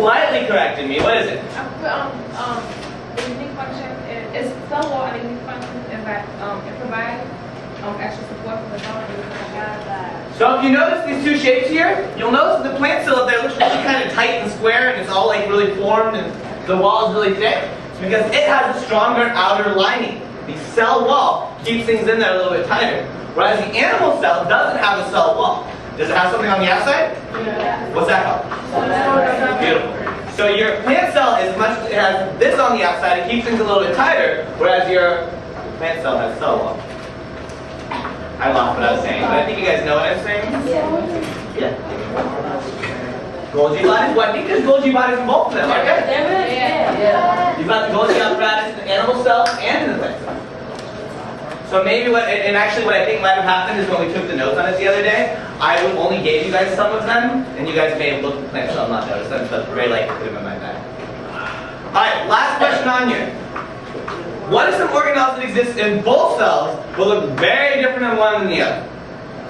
politely corrected me. What is it? The unique function is cell wall, and the unique function is that it provides extra support for the cell. So if you notice these two shapes here, you'll notice the plant cell up there looks really kind of tight and square, and it's all like really formed, and the wall is really thick. It's because it has a stronger outer lining. The cell wall keeps things in there a little bit tighter. Whereas the animal cell doesn't have a cell wall. Does it have something on the outside? Yeah. What's that called? Beautiful. So your plant cell it has this on the outside, it keeps things a little bit tighter, whereas your plant cell has cell wall. I lost what I was saying, but I think you guys know what I'm saying? Yeah. Golgi bodies? Well, I think there's Golgi bodies in both of them, aren't there? Yeah. You've got the Golgi apparatus in the animal cell and in the plant cell. So maybe and actually what I think might have happened is when we took the notes on it the other day, I only gave you guys some of them, and you guys may have looked at the plant cell and not noticed them, so very likely could have been my bad. Alright, last question on here. What are some organelles that exist in both cells but look very different in one than the other?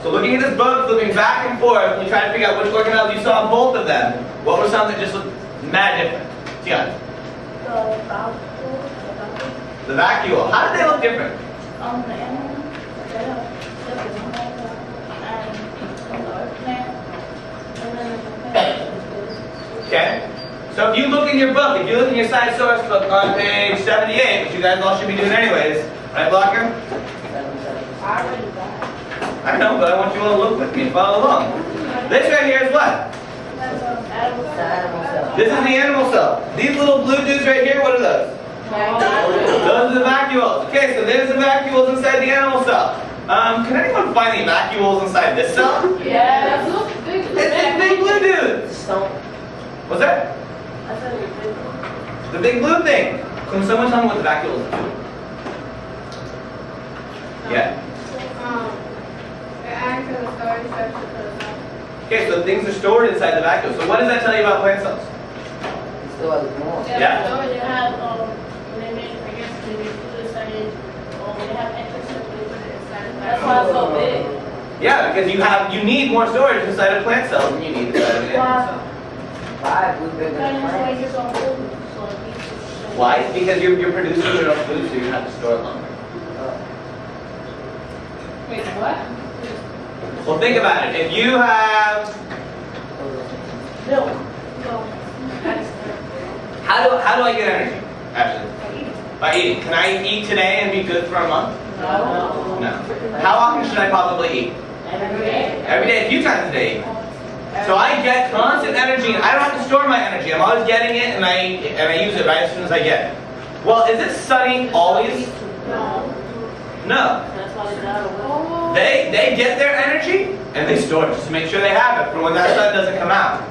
So looking at this book, flipping back and forth, and you try to figure out which organelles you saw in both of them, what were some that just looked mad different? Tiana. The vacuole. How did they look different? The animal, Okay. So if you look in your book, if you look in your science source book on page 78, which you guys all should be doing anyways, right, Blocker? I already got. I know, but I want you all to look with me and follow along. This right here is what? This is the animal cell. These little blue dudes right here, what are those? Those are the vacuoles. Okay, so there's the vacuoles inside the animal cell. Can anyone find the vacuoles inside this cell? Yeah. It's big blue dudes. What's that? The big blue thing. Can someone tell me what the vacuoles do? Yeah. It acts as a storage structure for the cell. Okay, so things are stored inside the vacuole. So what does that tell you about plant cells? Yeah. So they have, when they make, I guess, when they put it inside, when they have extra stuff, they put it inside. That's why it's so big. Yeah, because you need more storage inside of plant cells than you need inside of an animal cell. Why? Because you're producing your own food, so you have to store it longer. Wait, what? Well, think about it. If you have, how do I get energy? Actually, by eating. Can I eat today and be good for a month? No. No. How often should I probably eat? Every day. Every day, a few times a day. So I get constant energy, and I don't have to store my energy. I'm always getting it, and I use it right as soon as I get it. Well, is it sunny always? No. That's why they got They get their energy and they store it just to make sure they have it for when that sun doesn't come out.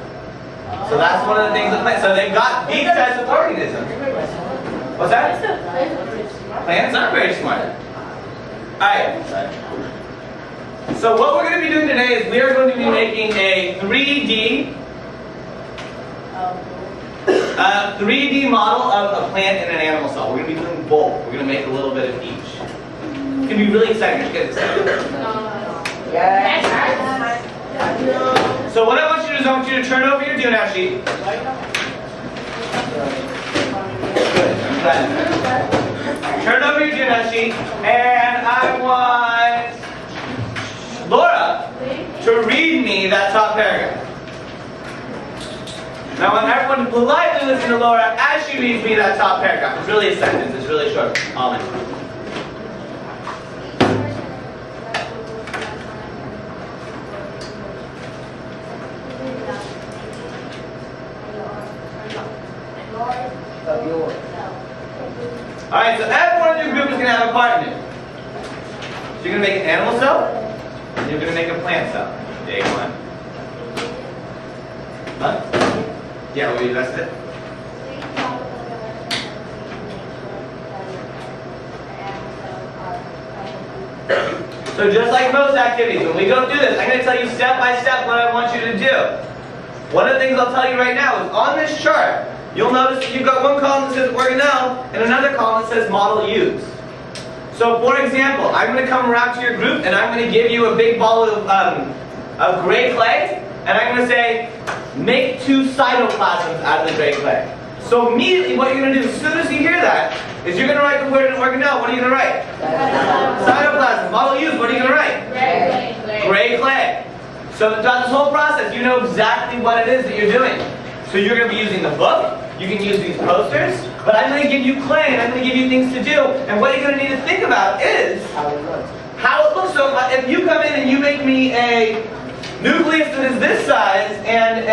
So that's one of the things that plants. So they've got these types of organisms. What's that? Plants aren't very smart. Alright. So what we're going to be doing today is we are going to be making a 3D model of a plant and an animal cell. We're going to be doing both. We're going to make a little bit of each. It's going to be really exciting. Just get excited. So what I want you to do is I want you to turn over your do-not sheet. Turn over your do-not sheet, and I want Laura to read me that top paragraph. Now I want everyone to politely listen to Laura as she reads me that top paragraph. It's really a sentence, it's really short. All in. Alright, so everyone in your group is going to have a part in it. So you're going to make an animal cell, and you're going to make a plant cell. Day one. Huh? Yeah, we invested it. So just like most activities, when we go through this, I'm going to tell you step by step what I want you to do. One of the things I'll tell you right now is on this chart, you'll notice that you've got one column that says organelle and another column that says model used. So for example, I'm going to come around to your group and I'm going to give you a big ball of gray clay, and I'm going to say, make 2 cytoplasms out of the gray clay. So immediately what you're going to do, as soon as you hear that, is you're going to write the word organelle. What are you going to write? Cytoplasm. Model used. What are you going to write? Gray clay. So throughout this whole process, you know exactly what it is that you're doing. So you're going to be using the book. You can use these posters. But I'm going to give you clay, and I'm going to give you things to do. And what you're going to need to think about is how it looks. So if you come in and you make me a nucleus that is this size and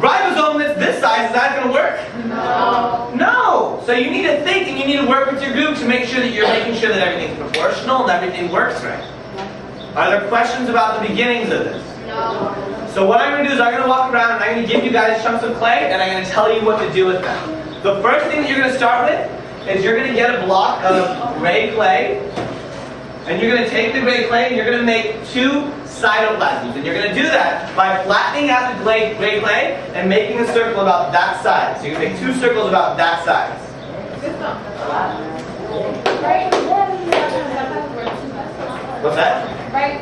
ribosome that's this size, is that going to work? No. No. So you need to think and you need to work with your group to make sure that you're making sure that everything's proportional and everything works right. Are there questions about the beginnings of this? No. So what I'm going to do is I'm going to walk around and I'm going to give you guys chunks of clay and I'm going to tell you what to do with them. The first thing that you're going to start with is you're going to get a block of gray clay. And you're going to take the gray clay and you're going to make 2 cytoplasms. And you're going to do that by flattening out the gray clay and making a circle about that size. So you're going to make 2 circles about that size. What's that? Right.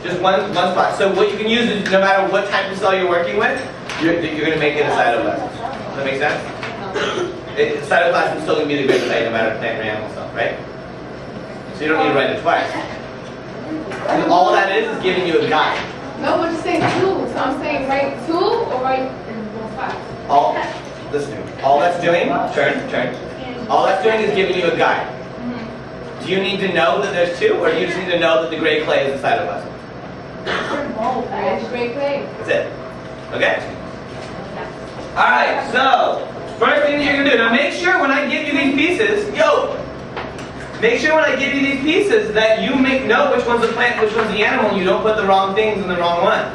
Just one spot. So what you can use is no matter what type of cell you're working with, you're going to make it a cytoplasm. Does that make sense? Cytoplasm is still going to be the gray clay no matter plant or animal cell, right? So you don't need to write it twice. And all that is giving you a guide. No, but you're saying 2. So I'm saying write 2 or write in both sides. Listen to me. All that's doing, turn. All that's doing is giving you a guide. Do you need to know that there's 2, or do you just need to know that the gray clay is the cytoplasm? It's gray clay. That's it. Okay? Alright, so, first thing that you're going to do, now make sure when I give you these pieces, make sure when I give you these pieces that you know which one's the plant, which one's the animal, and you don't put the wrong things in the wrong one.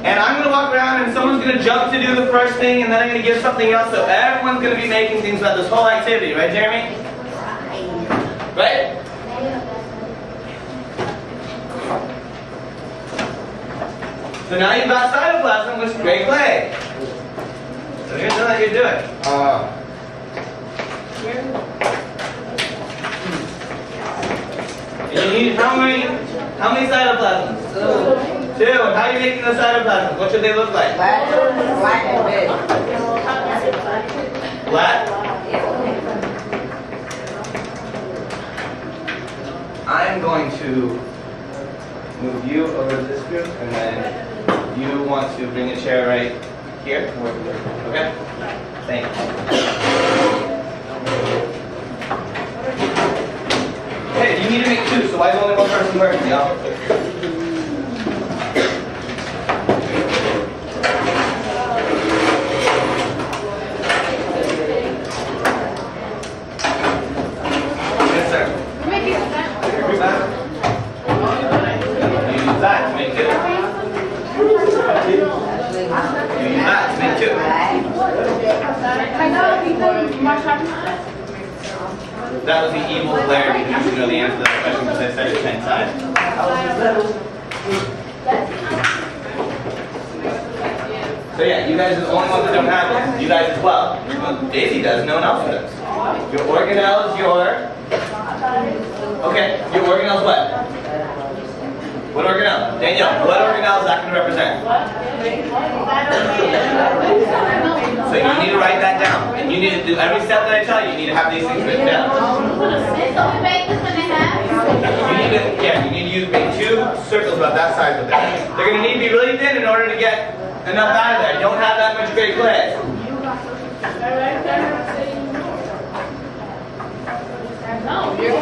And I'm going to walk around and someone's going to jump to do the first thing and then I'm going to give something else. So everyone's going to be making things about this whole activity. Right, Jeremy? Right? So now you've got cytoplasm with gray clay. So here's what you're doing. And you need how many cytoplasms? 2. And how are you making the cytoplasms? What should they look like? Black and red. Black? I'm going to move you over to this group, and then you want to bring a chair right here. Okay? Thank you. Hey, you need to make 2, so why is only one person working, y'all? That was the evil glare because you should know the answer to that question because I said it 10 times. So yeah, you guys are the only ones that don't have this. You guys as well. Daisy does, no one else does. Your organelle is your... Okay, your organelle is what? What organelle? Danielle, what organelle is that going to represent? So you need to write that down. And you need to do every step that I tell you, you need to have these things written down. You need to make 2 circles about that size with them. They're going to need to be really thin in order to get enough out of there. You don't have that much gray clay. No, you're